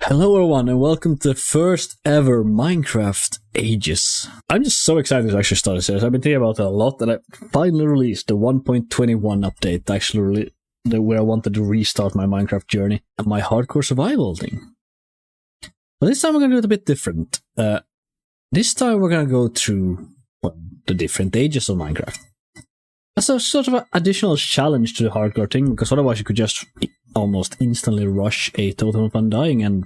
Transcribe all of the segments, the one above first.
Hello everyone and welcome to the first ever Minecraft Ages. I'm just so excited to actually start this series. I've been thinking about it a lot and I finally released the 1.21 update where I wanted to restart my Minecraft journey and my hardcore survival thing. But this time we're going to do it a bit different. This time we're going to go through the different ages of Minecraft. As a sort of an additional challenge to the hardcore thing, because otherwise you could just almost instantly rush a totem of undying and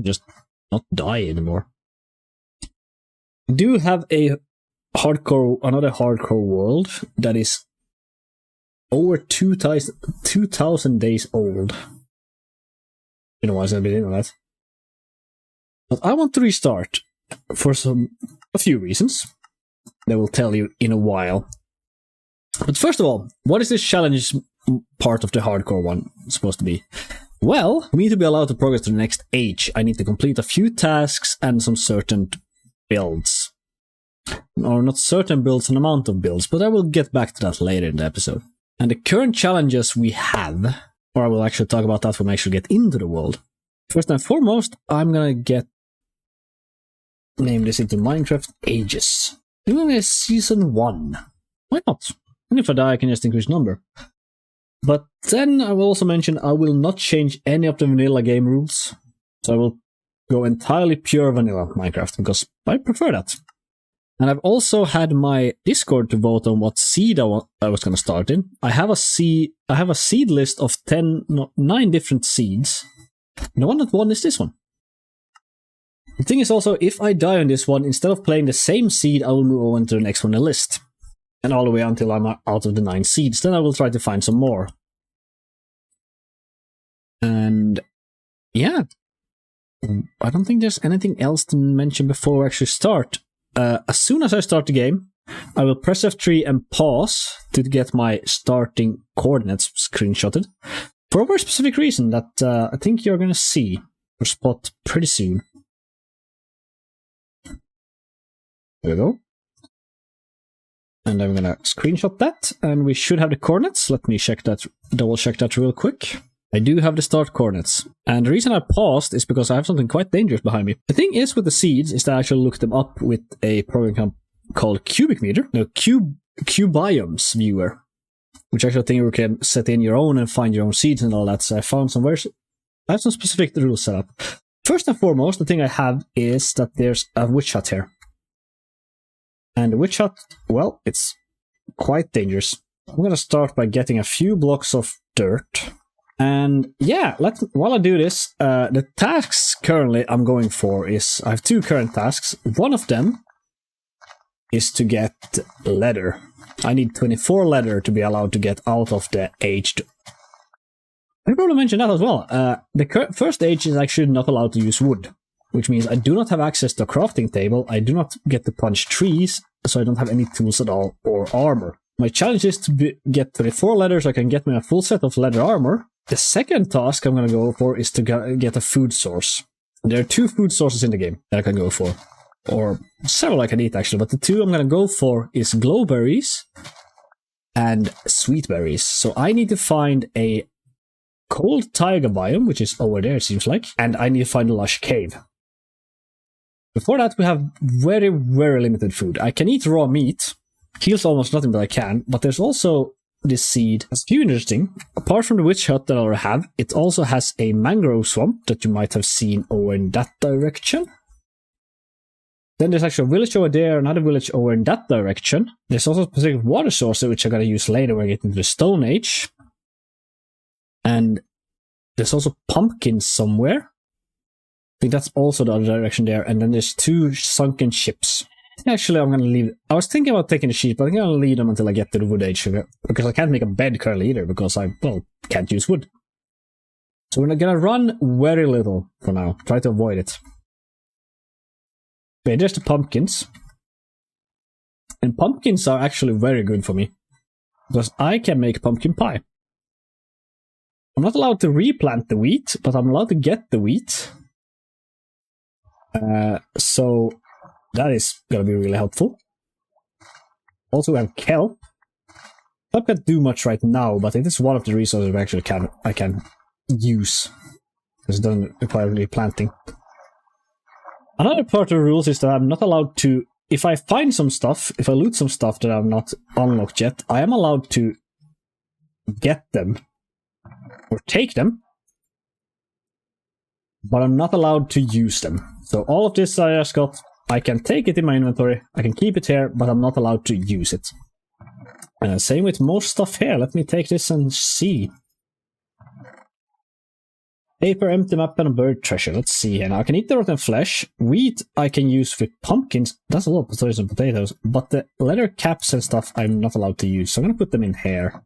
just not die anymore. We do have another hardcore world that is over 2,000 days old. You know why I've been into that. But I want to restart for a few reasons that we'll tell you in a while. But first of all, what is this challenge part of the hardcore one supposed to be? Well, for me to be allowed to progress to the next age, I need to complete a few tasks and some certain builds. Or not certain builds, an amount of builds, but I will get back to that later in the episode. And the current challenges we have, or I will actually talk about that when I actually get into the world. First and foremost, I'm gonna name this into Minecraft Ages. I'm gonna Season 1. Why not? And if I die, I can just increase number. But then I will also mention I will not change any of the vanilla game rules. So I will go entirely pure vanilla Minecraft, because I prefer that. And I've also had my Discord to vote on what seed I was going to start in. I have a seed list of 9 different seeds. And the one that won is this one. The thing is also, if I die on this one, instead of playing the same seed, I will move on to the next one in the list. And all the way until I'm out of the 9 seeds. Then I will try to find some more. And yeah, I don't think there's anything else to mention before we actually start. As soon as I start the game, I will press F3 and pause to get my starting coordinates screenshotted. For a very specific reason that I think you're going to see or spot pretty soon. There we go. And I'm gonna screenshot that, and we should have the coordinates. Let me double check that real quick. I do have the start coordinates. And the reason I paused is because I have something quite dangerous behind me. The thing is with the seeds is that I actually looked them up with a program called Cubiomes Viewer. Which actually I think you can set in your own and find your own seeds and all that. So I found I have some specific rules set up. First and foremost, the thing I have is that there's a witch hut here. And the witch hut, well, it's quite dangerous. I'm going to start by getting a few blocks of dirt. And yeah, while I do this, the tasks currently I'm going for is, I have 2 current tasks. One of them is to get leather. I need 24 leather to be allowed to get out of the age. I probably mentioned that as well. The first age is actually not allowed to use wood. Which means I do not have access to a crafting table, I do not get to punch trees, so I don't have any tools at all, or armor. My challenge is to get 24 leather so I can get me a full set of leather armor. The second task I'm going to go for is to get a food source. There are 2 food sources in the game that I can go for. Or several I can eat actually, but the 2 I'm going to go for is glowberries and sweet berries. So I need to find a cold taiga biome, which is over there it seems like, and I need to find a lush cave. Before that, we have very, very limited food. I can eat raw meat. Heals almost nothing, but I can. But there's also this seed. It's interesting. Apart from the witch hut that I already have, it also has a mangrove swamp that you might have seen over in that direction. Then there's actually a village over there, another village over in that direction. There's also a specific water source which I'm going to use later when I get into the Stone Age. And there's also pumpkins somewhere. I think that's also the other direction there. And then there's 2 sunken ships. Actually, I'm going to leave. I was thinking about taking the sheep, but I'm going to leave them until I get to the wood age. Because I can't make a bed currently either, because I can't use wood. So we're going to run very little for now. Try to avoid it. Okay, there's the pumpkins. And pumpkins are actually very good for me. Because I can make pumpkin pie. I'm not allowed to replant the wheat, but I'm allowed to get the wheat. So that is going to be really helpful. Also, we have kelp. I can't do much right now, but it is one of the resources I can use. Because it doesn't require really planting. Another part of the rules is that I'm not allowed to, if I find some stuff, if I loot some stuff that I've not unlocked yet, I am allowed to get them or take them, but I'm not allowed to use them. So all of this I just got, I can take it in my inventory, I can keep it here, but I'm not allowed to use it. Same with most stuff here. Let me take this and see. Paper, empty map, and a bird treasure. Let's see here. Now I can eat the rotten flesh. Wheat I can use with pumpkins. That's a lot of potatoes and potatoes. But the leather caps and stuff I'm not allowed to use. So I'm gonna put them in here.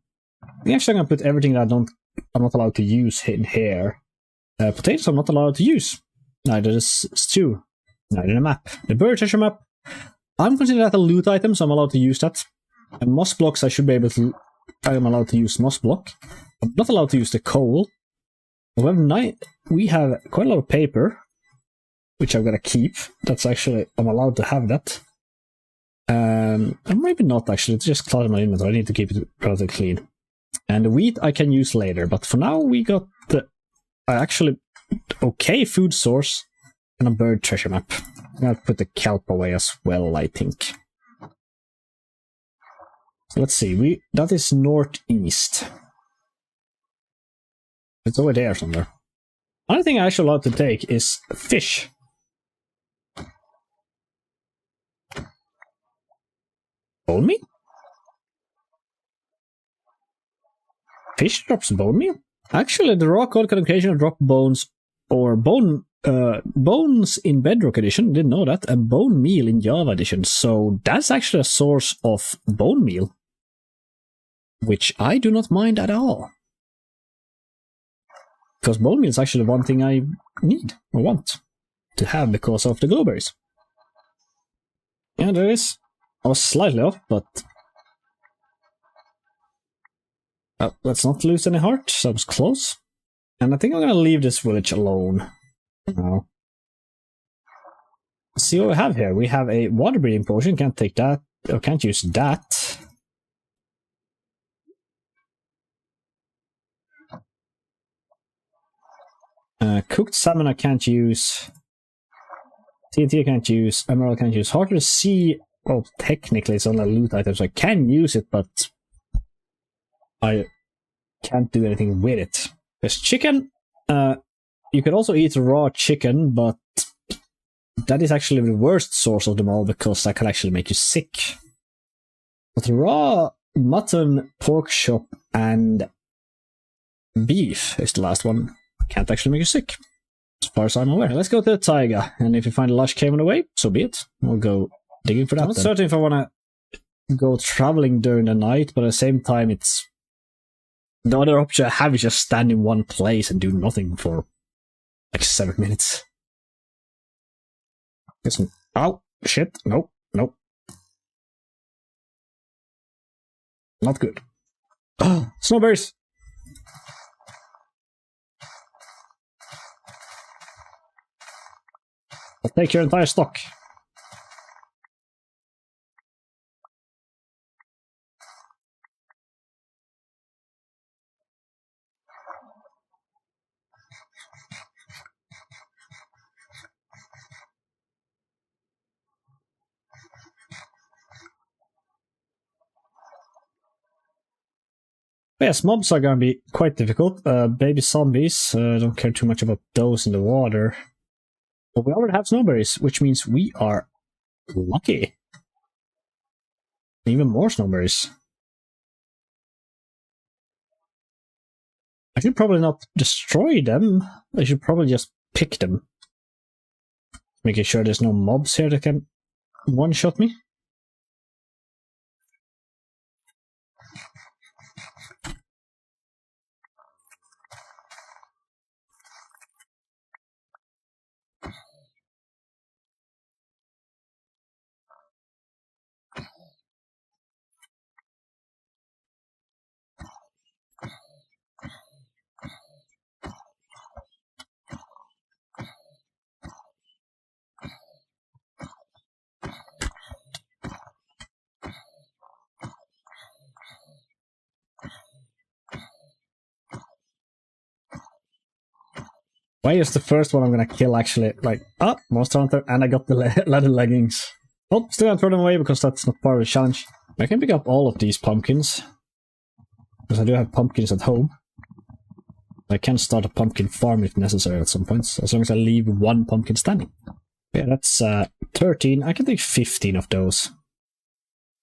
Actually, I'm gonna put everything that I'm not allowed to use in here. Potatoes I'm not allowed to use. Neither is stew. Neither the map. The bird treasure map. I'm considering that a loot item, so I'm allowed to use that. And moss blocks I should be able to. I'm allowed to use moss block. I'm not allowed to use the coal. We have quite a lot of paper, which I'm gonna keep. That's actually, I'm allowed to have that. And maybe not actually, it's just clutter my inventory. I need to keep it relatively clean. And the wheat I can use later, but for now we got the actually okay food source and a bird treasure map. I'm gonna put the kelp away as well, I think. So let's see, that is northeast. It's over there somewhere. Another thing I actually allowed to take is fish. Bone meal? Fish drops bone meal? Actually, the raw code can occasionally drop bones or bones in Bedrock Edition. Didn't know that. And bone meal in Java Edition. So that's actually a source of bone meal, which I do not mind at all. Because bone meal is actually the one thing I need or want to have because of the glowberries. Yeah, there is. I was slightly off, but let's not lose any heart. So I was close. And I think I'm gonna leave this village alone now. Let's see what we have here. We have a water breathing potion. Can't take that. Or can't use that. Cooked salmon I can't use. TNT I can't use. Emerald I can't use. Heart of the Sea, well, technically it's only a loot item, so I can use it, but I can't do anything with it. There's chicken. You could also eat raw chicken, but that is actually the worst source of them all because that can actually make you sick. But raw mutton, pork chop, and beef is the last one. Can't actually make you sick, as far as I'm aware. Let's go to the taiga, and if you find a lush cave on the way, so be it. We'll go digging for that. I'm not certain if I want to go traveling during the night, but at the same time, it's the other option I have is just stand in one place and do nothing for like 7 minutes. Oh shit! Nope, nope, not good. Oh, snowberries. I'll take your entire stock. But yes, mobs are gonna be quite difficult. Baby zombies, don't care too much about those in the water. But we already have snowberries, which means we are lucky. Even more snowberries. I should probably not destroy them. I should probably just pick them. Making sure there's no mobs here that can one-shot me. Why is the first one I'm gonna kill actually? Like, Monster Hunter, and I got the leather leggings. Oh, still gonna throw them away because that's not part of the challenge. I can pick up all of these pumpkins. Because I do have pumpkins at home. I can start a pumpkin farm if necessary at some points, as long as I leave one pumpkin standing. Yeah, that's 13. I can take 15 of those.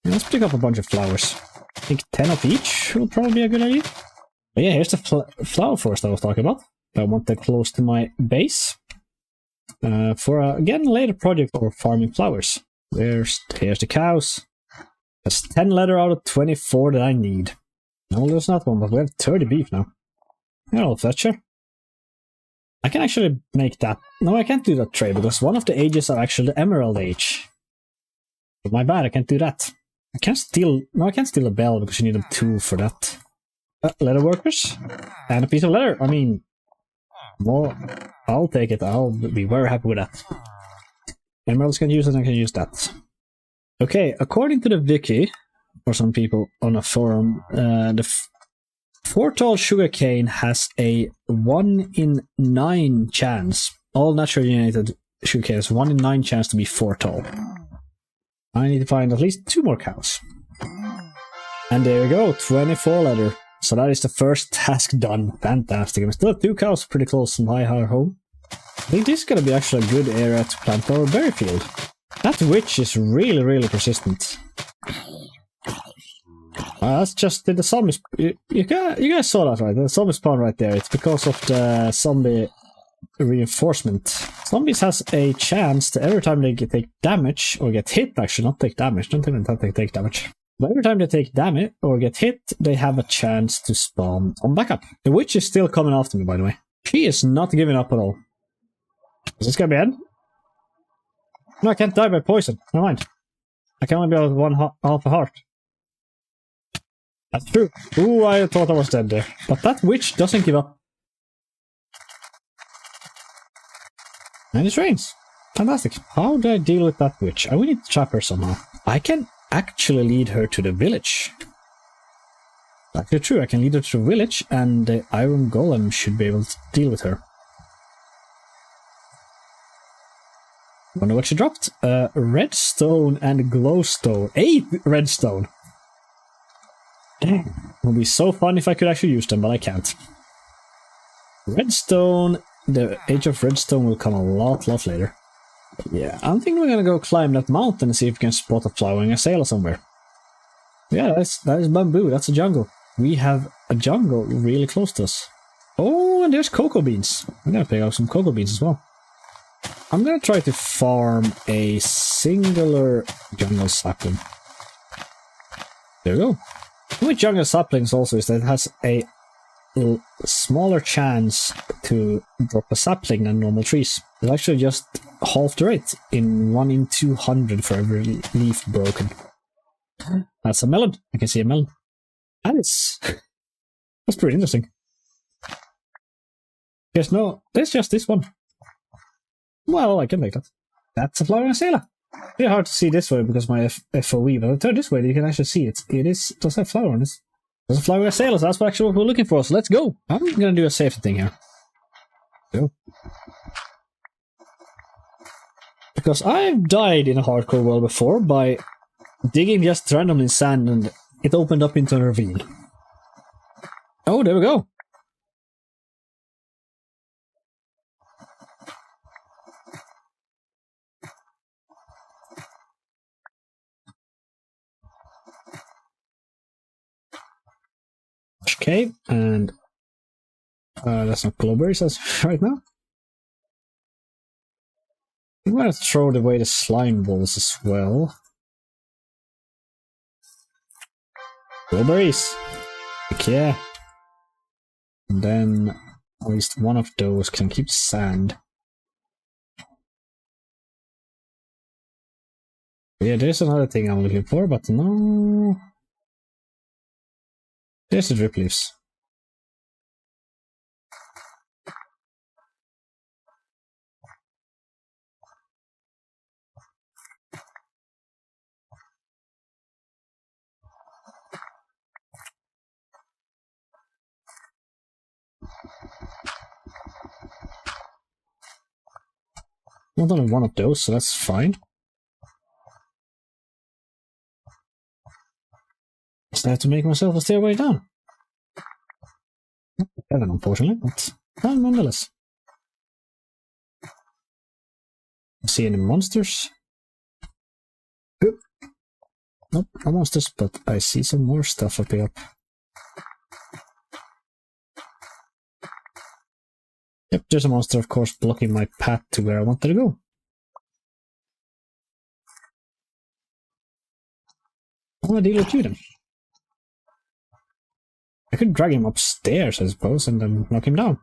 Yeah, let's pick up a bunch of flowers. I think 10 of each will probably be a good idea. But yeah, here's the flower forest I was talking about. I want that close to my base. For again, later project for farming flowers. Here's the cows. That's 10 leather out of 24 that I need. No, there's not one, but we have 30 beef now. Hello, Fletcher. I can actually make that. No, I can't do that trade because one of the ages are actually the Emerald Age. But my bad, I can't do that. I can't steal. No, I can't steal a bell because you need a tool for that. Leather workers and a piece of leather. I mean, well, I'll take it. I'll be very happy with that. Emeralds can use it, I can use that. Okay, according to the wiki, for some people on a forum, the Fortall sugarcane has a 1 in 9 chance. All naturally generated sugarcane has 1 in 9 chance to be Fortall. I need to find at least 2 more cows. And there we go, 24 leather. So that is the first task done. Fantastic. We still have 2 cows pretty close to my home. I think this is going to be actually a good area to plant our berry field. That witch is really, really persistent. That's just the zombies. You guys saw that, right? The zombie spawn right there. It's because of the zombie reinforcement. Zombies has a chance to every time they take damage, or get hit, actually, not take damage. Don't even think they take damage. But every time they take damage or get hit, they have a chance to spawn on backup. The witch is still coming after me, by the way. She is not giving up at all. Is this gonna be end? No, I can't die by poison. Never mind. I can only be out with half a heart. That's true. Ooh, I thought I was dead there. But that witch doesn't give up. And it rains. Fantastic. How do I deal with that witch? I will need to trap her somehow. I can actually lead her to the village. Actually true, I can lead her to the village and the iron golem should be able to deal with her. Wonder what she dropped? Redstone and glowstone. 8 redstone! Dang. It would be so fun if I could actually use them, but I can't. Redstone. The age of redstone will come a lot later. Yeah, I'm thinking we're gonna go climb that mountain and see if we can spot a flowering azalea somewhere. Yeah, that is bamboo. That's a jungle. We have a jungle really close to us. Oh, and there's cocoa beans. I'm gonna pick out some cocoa beans as well. I'm gonna try to farm a singular jungle sapling. There we go. With jungle saplings also is that it has a smaller chance to drop a sapling than normal trees. It's actually just half the rate, in 1 in 200 for every leaf broken. That's a melon. I can see a melon. That's pretty interesting. There's just this one. Well, I can make that. That's a flowering azalea. It's hard to see this way because my FOV, but if I turn this way, you can actually see it. Does have flower on it. There's a flowering azalea, so that's actually what we're looking for, so let's go. I'm gonna do a safety thing here. Go. Because I've died in a hardcore world before by digging just randomly in sand and it opened up into a ravine. Oh, there we go. Okay, and that's not glowberries as right now. I'm gonna throw away the slime balls as well. Glowberries! Heck yeah! And then at least one of those can keep sand. Yeah, there's another thing I'm looking for, but no. There's the drip leaves. want only one of those, so that's fine. Just have to make myself a stairway down. Heaven, unfortunately, but nonetheless. See any monsters? Oop. Nope, no monsters, but I see some more stuff up here. Yep, there's a monster, of course, blocking my path to where I wanted to go. I want to deal with you then. I could drag him upstairs, I suppose, and then knock him down.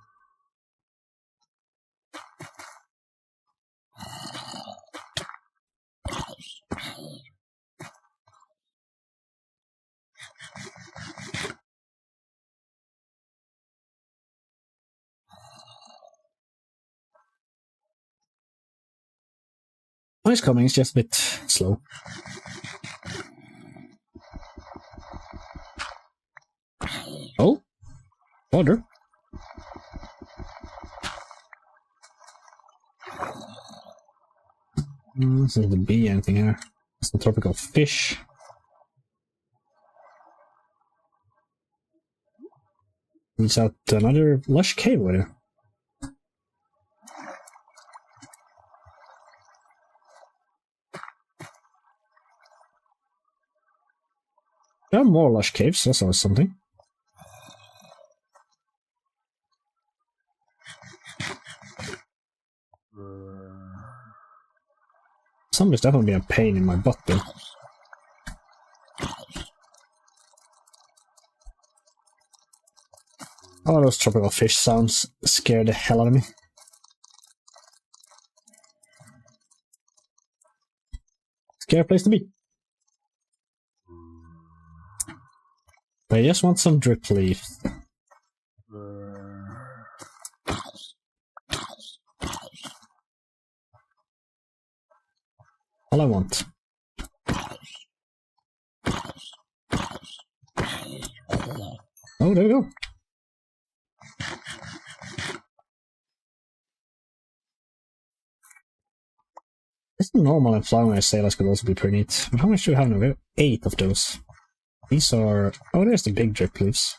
Oh, he's coming, it's just a bit slow. Oh, water. Doesn't seem to be anything here. It's a tropical fish. Leads out to another lush cave over there. There are more lush caves, that's always something. Somebody's definitely a pain in my butt though. Oh, those tropical fish sounds scare the hell out of me. Scary place to be. But I just want some drip leaf. All I want. Oh, there we go. This is normal and flowering sailors could also be pretty neat. But how much do we have now? We have 8 of those. These are... oh, there's the big drip leaves.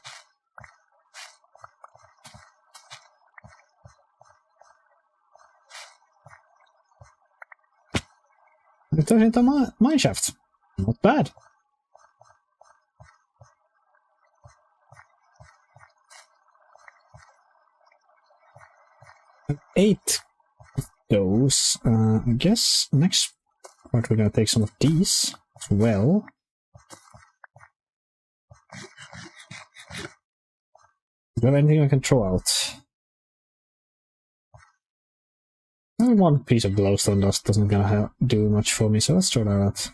It turns into a mine shaft. Not bad. And 8 of those. I guess next part we're gonna take some of these as well. Do I have anything I can throw out? One piece of glowstone dust doesn't gonna do much for me, so let's throw that out.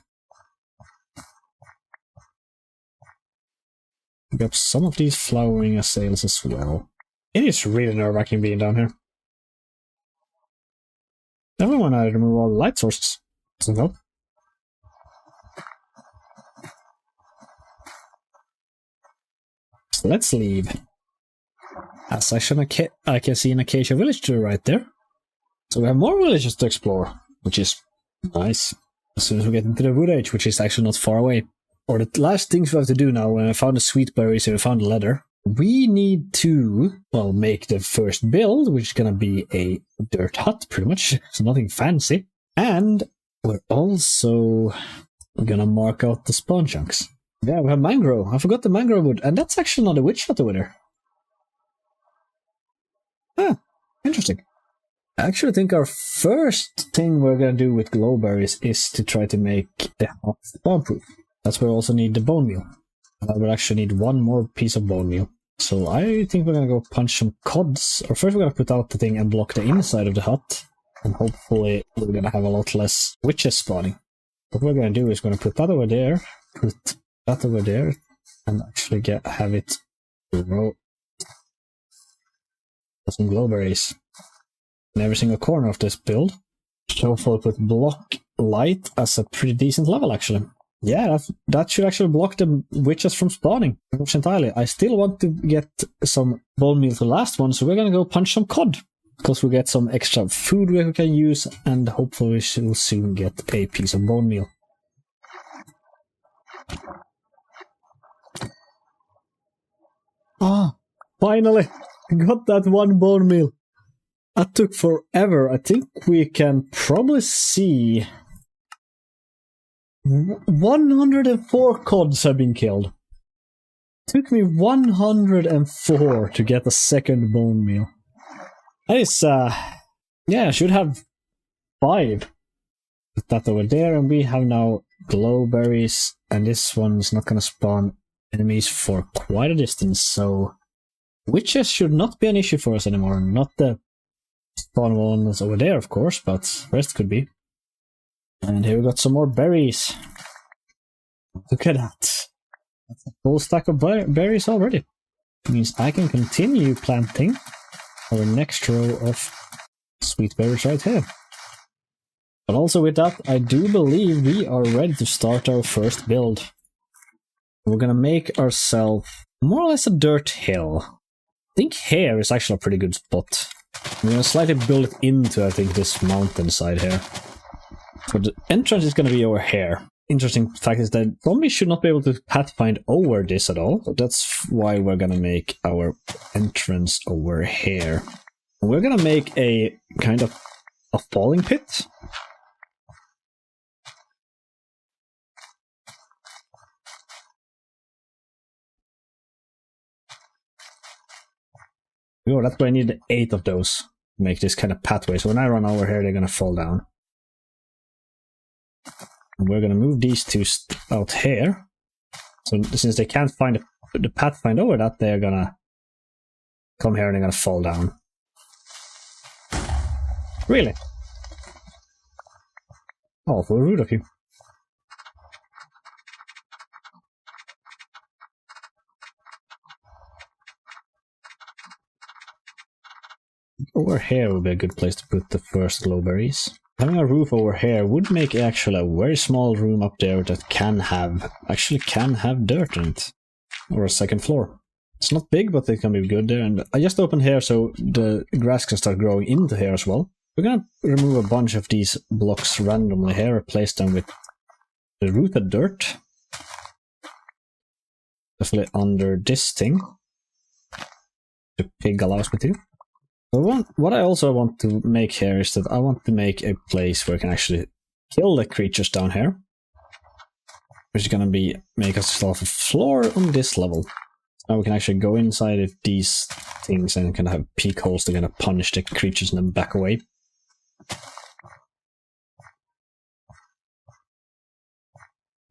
Pick up some of these flowering sails as well. It is really nerve-wracking being down here. Everyone I remove all the light sources. Doesn't help. So let's leave. As I can see an Acacia village to the right there. So we have more villages to explore, which is nice. As soon as we get into the Wood Age, which is actually not far away. Or the last things we have to do now, when I found the sweet berries and we found the leather, we need to, well, make the first build, which is gonna be a dirt hut, pretty much. So nothing fancy. And we're also gonna mark out the spawn chunks. Yeah, we have mangrove. I forgot the mangrove wood, and that's actually not a witch hut over there. Ah, interesting. I actually think our first thing we're gonna do with glowberries is to try to make the hut spawn-proof. That's where we also need the bone meal. And I will actually need one more piece of bone meal. So I think we're gonna go punch some cods. Or first we're gonna put out the thing and block the inside of the hut. And hopefully we're gonna have a lot less witches spawning. What we're gonna do is we're gonna put that over there, put that over there, and actually have it grow some glowberries in every single corner of this build. So hopefully put block light as a pretty decent level actually. Yeah, that should actually block the witches from spawning entirely. I still want to get some bone meal to the last one, so we're gonna go punch some cod. Because we get some extra food we can use, and hopefully we will soon get a piece of bone meal. Ah, finally! Got that one bone meal! That took forever. I think we can probably see 104 cods have been killed. Took me 104 to get a second bone meal. That is, yeah, I should have 5. Put that over there, and we have now glowberries, and this one's not gonna spawn enemies for quite a distance, so witches should not be an issue for us anymore. Not the spawn ones over there, of course, but the rest could be. And here we got some more berries. Look at that. That's a full stack of berries already. It means I can continue planting our next row of sweet berries right here. But also with that, I do believe we are ready to start our first build. We're gonna make ourselves more or less a dirt hill. I think here is actually a pretty good spot. I'm gonna slightly build it into, I think, this mountainside here. So the entrance is gonna be over here. Interesting fact is that zombies should not be able to pathfind over this at all. So that's why we're gonna make our entrance over here. And we're gonna make a kind of a falling pit. Oh, that's why I need 8 of those to make this kind of pathway. So when I run over here, they're gonna fall down. And we're gonna move these two out here. So since they can't find the pathfind over that, they're gonna come here and they're gonna fall down. Really? Awful rude of you. Over here would be a good place to put the first glowberries. Having a roof over here would make actually a very small room up there that can have dirt in it. Or a second floor. It's not big, but it can be good there. And I just opened here so the grass can start growing into here as well. We're gonna remove a bunch of these blocks randomly here, replace them with the rooted dirt. Definitely under this thing. The pig allows me to. What I also want to make here is that I want to make a place where I can actually kill the creatures down here. Which is gonna be make us a floor on this level. Now we can actually go inside of these things and kind of have peek holes to kind of punish the creatures and then back away.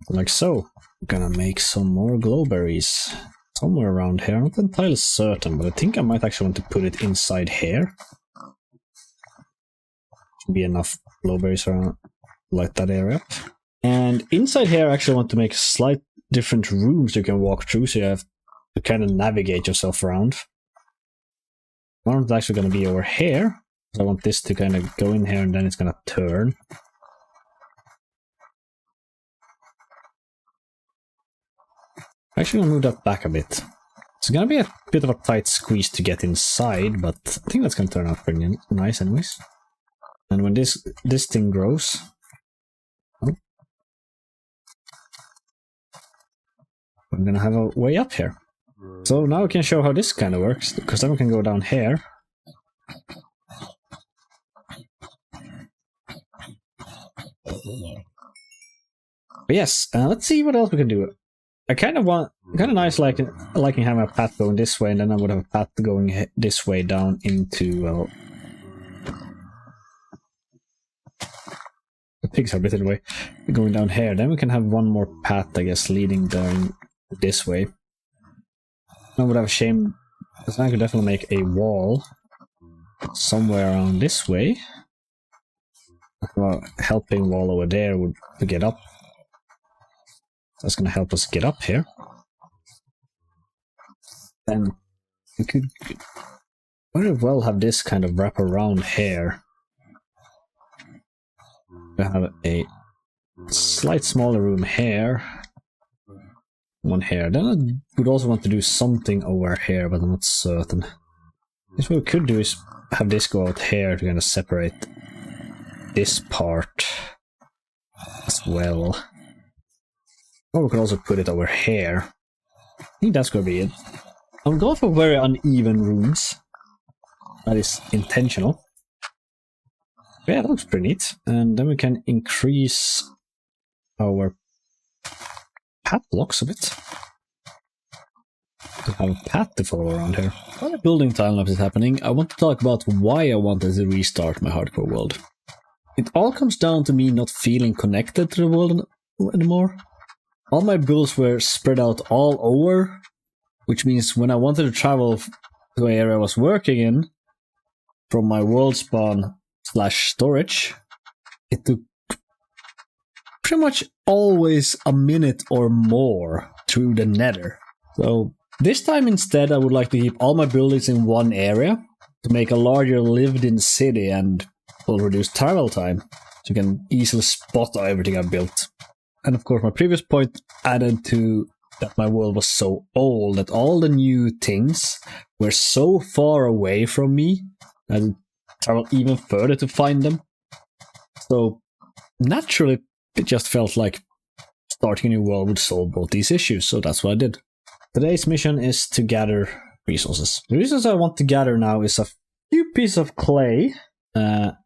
Like so. I'm gonna make some more glowberries. Somewhere around here, I'm not entirely certain, but I think I might actually want to put it inside here. Should be enough glowberries around, light that area up. And inside here I actually want to make slight different rooms you can walk through, so you have to kind of navigate yourself around. One is actually going to be over here. So I want this to kind of go in here and then it's going to turn. Actually, I'm going to move that back a bit. It's going to be a bit of a tight squeeze to get inside, but I think that's going to turn out pretty nice anyways. And when this thing grows... Oh, we're going to have a way up here. So now we can show how this kind of works, because then we can go down here. But yes, let's see what else we can do. I kind of nice liking having a path going this way, and then I would have a path going this way down into, well... The pigs are a bit away. Going down here, then we can have one more path, I guess, leading down this way. I would have a shame, because I could definitely make a wall somewhere around this way. Well, helping wall over there would get up. That's going to help us get up here. Then we could very well have this kind of wrap around here. We have a slight smaller room here. One here. Then I would also want to do something over here, but I'm not certain. I guess what we could do is have this go out here to kind of separate this part as well. Or we could also put it over here. I think that's gonna be it. I'm going for very uneven rooms. That is intentional. Yeah, that looks pretty neat. And then we can increase our path blocks a bit. To have a path to follow around here. While the building time lapse is happening, I want to talk about why I wanted to restart my hardcore world. It all comes down to me not feeling connected to the world anymore. All my builds were spread out all over, which means when I wanted to travel to the area I was working in, from my world spawn / storage, it took pretty much always a minute or more through the nether. So this time instead I would like to keep all my buildings in one area to make a larger lived-in city and will reduce travel time, so you can easily spot everything I built. And of course my previous point added to that my world was so old that all the new things were so far away from me that I had to travel even further to find them. So naturally it just felt like starting a new world would solve both these issues, so that's what I did. Today's mission is to gather resources. The resources I want to gather now is a few pieces of clay,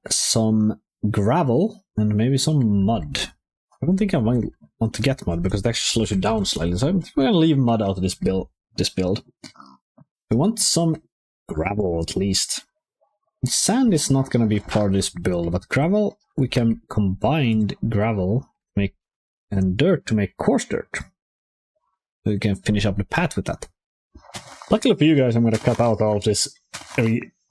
some gravel, and maybe some mud. I don't think I might want to get mud because that actually slows you down slightly, so I'm going to leave mud out of this build. We want some gravel at least. Sand is not going to be part of this build, but gravel, we can combine gravel and dirt to make coarse dirt. So you can finish up the path with that. Luckily for you guys, I'm going to cut out all of this,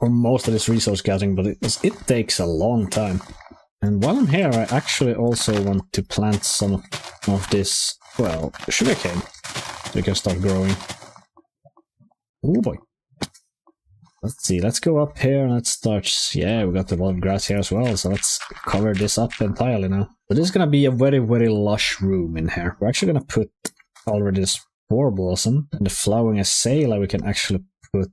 or most of this resource gathering, but it takes a long time. And while I'm here, I actually also want to plant some of this, well, sugarcane, so we can start growing. Oh boy. Let's see, let's go up here and let's start, yeah, we got a lot of grass here as well, so let's cover this up entirely now. So this is going to be a very, very lush room in here. We're actually going to put already this spore blossom and the flowering azalea we can actually put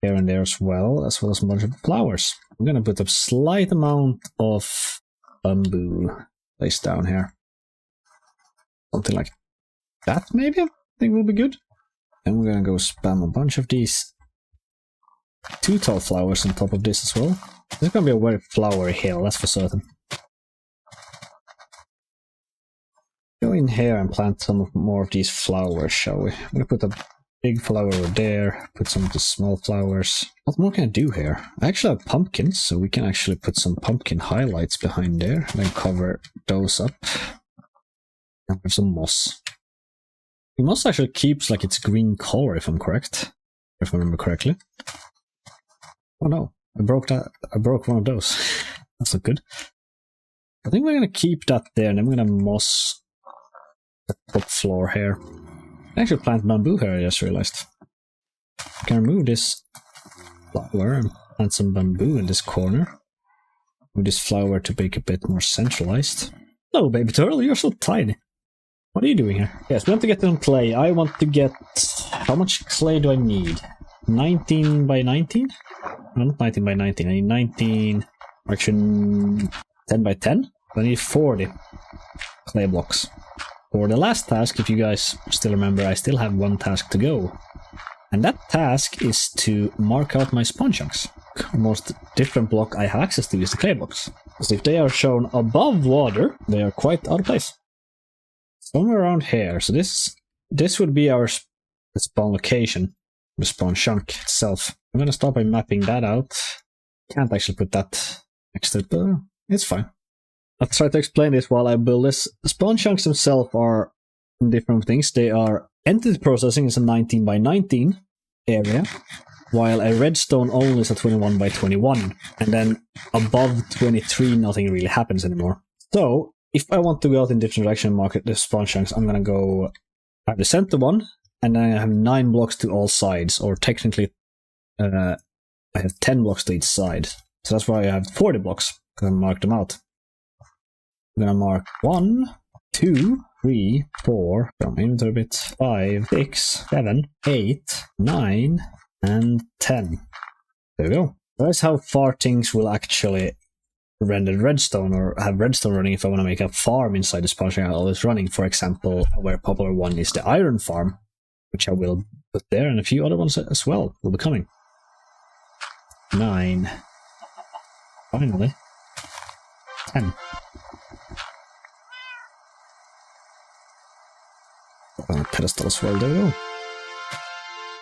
here and there as well as a bunch of flowers. I'm going to put a slight amount of bamboo placed down here. Something like that maybe, I think will be good. And we're going to go spam a bunch of these 2 tall flowers on top of this as well. This is going to be a very flowery hill, that's for certain. Go in here and plant some more of these flowers, shall we? I'm going to put a big flower over there, put some of the small flowers. What more can I do here? I actually have pumpkins, so we can actually put some pumpkin highlights behind there, and then cover those up. And have some moss. The moss actually keeps like its green color, if I'm correct. If I remember correctly. Oh no, I broke one of those. That's not good. I think we're gonna keep that there, and then we're gonna moss the top floor here. I actually plant bamboo here, I just realized. I can remove this flower and plant some bamboo in this corner. Move this flower to make it a bit more centralized. Hello, baby turtle, you're so tiny. What are you doing here? Yes, we want to get some clay. I want to get... How much clay do I need? 19 by 19? No, not 19 by 19. I need 19... Actually, 10 by 10? I need 40 clay blocks. For the last task, if you guys still remember, I still have one task to go. And that task is to mark out my spawn chunks. The most different block I have access to is the clay blocks. Because if they are shown above water, they are quite out of place. Somewhere around here. So this would be our spawn location. The spawn chunk itself. I'm going to start by mapping that out. Can't actually put that next to it, but it's fine. I'll try to explain this while I build this. The spawn chunks themselves are different things. They are entity processing is a 19 by 19 area, while a redstone only is a 21 by 21. And then above 23, nothing really happens anymore. So if I want to go out in different direction and market the spawn chunks, I'm going to go have the center one, and then I have 9 blocks to all sides, or technically I have 10 blocks to each side. So that's why I have 40 blocks, because I marked them out. I'm going to mark 1, 2, 3, 4, from inventory bit, 5, 6, 7, 8, 9, and 10. There we go. That's how far things will actually render redstone or have redstone running if I want to make a farm inside this project. I'm always running. For example, a very popular one is the iron farm, which I will put there, and a few other ones as well will be coming. 9. Finally. 10. On a pedestal as well, there we go.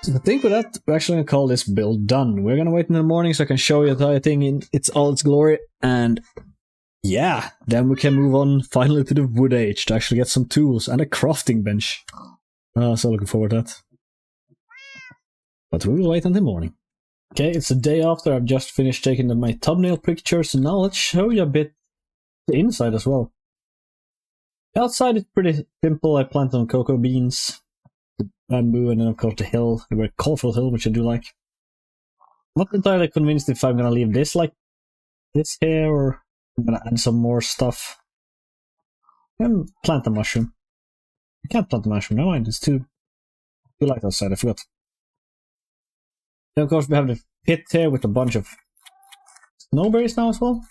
So I think with that, we're actually going to call this build done. We're going to wait in the morning so I can show you the entire thing in all its glory. And yeah, then we can move on finally to the wood age to actually get some tools and a crafting bench. So looking forward to that. But we will wait until morning. Okay, it's the day after I've just finished taking my thumbnail pictures. And now let's show you a bit the inside as well. Outside it's pretty simple. I planted some cocoa beans, bamboo, and then of course the hill, a very colorful hill, which I do like. I'm not entirely convinced if I'm gonna leave this like this here, or I'm gonna add some more stuff. And plant a mushroom. I can't plant a mushroom, never mind, it's too light outside, I forgot. Then of course we have the pit here with a bunch of snowberries now as well.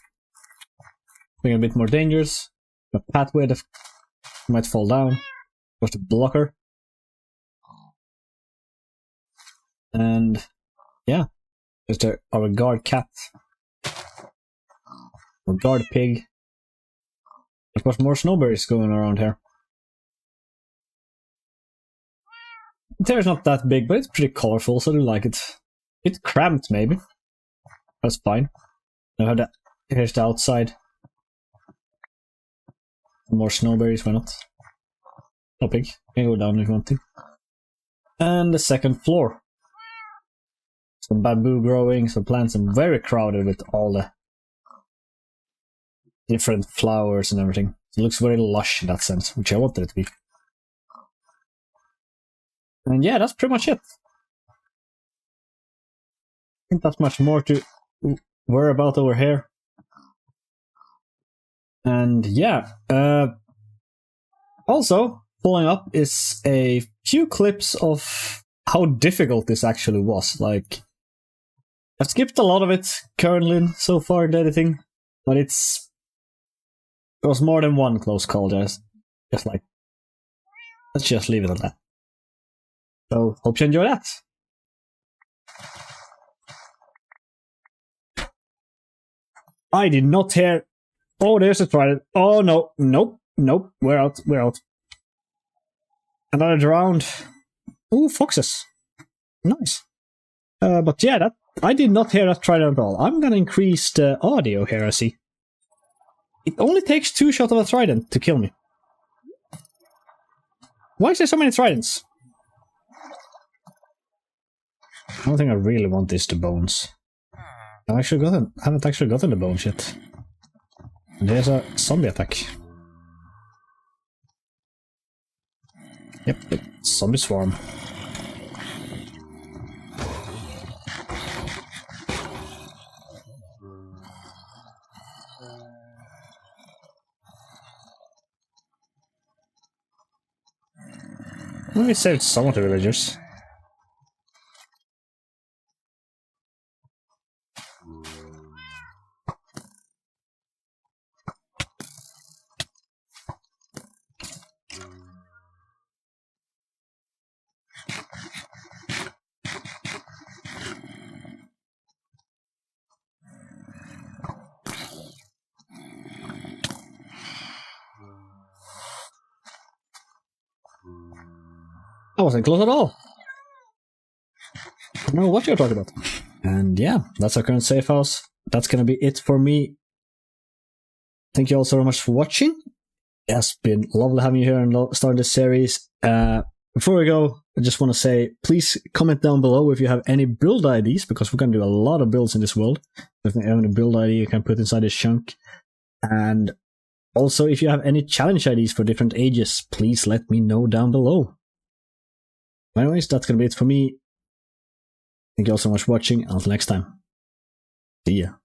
Making it a bit more dangerous. A pathway that might fall down. Of course the blocker. And yeah, there's our guard cat, our guard pig. Of course, more snowberries going around here. The is not that big, but it's pretty colorful, so I do like it. It's cramped, maybe. That's fine. Now here's the outside. More snowberries, why not? No pig. You can go down if you want to. And the second floor. Some bamboo growing, some plants, and very crowded with all the different flowers and everything. It looks very lush in that sense, which I wanted it to be. And yeah, that's pretty much it. I think that's much more to worry about over here. And yeah, also, following up is a few clips of how difficult this actually was. Like, I've skipped a lot of it currently so far in the editing, but it was more than one close call, just like, let's just leave it at that. So, hope you enjoy that. I did not hear. Oh, there's a trident. Oh no, nope, we're out. Another round. Ooh, foxes. Nice. But yeah, that I did not hear that trident at all. I'm gonna increase the audio here, I see. It only takes 2 shots of a trident to kill me. Why is there so many tridents? I don't think I really want this to bones. I haven't actually gotten the bones yet. There's a zombie attack. Yep, zombie swarm. We saved some of the villagers. I wasn't close at all. I don't know what you're talking about. And yeah, that's our current safe house. That's gonna be it for me. Thank you all so much for watching. It has been lovely having you here and starting this series. Before we go, I just want to say, please comment down below if you have any build ideas, because we're going to do a lot of builds in this world. If you have any build idea you can put inside this chunk. And also, if you have any challenge ideas for different ages, please let me know down below. Anyways, that's going to be it for me. Thank you all so much for watching. Until next time. See ya.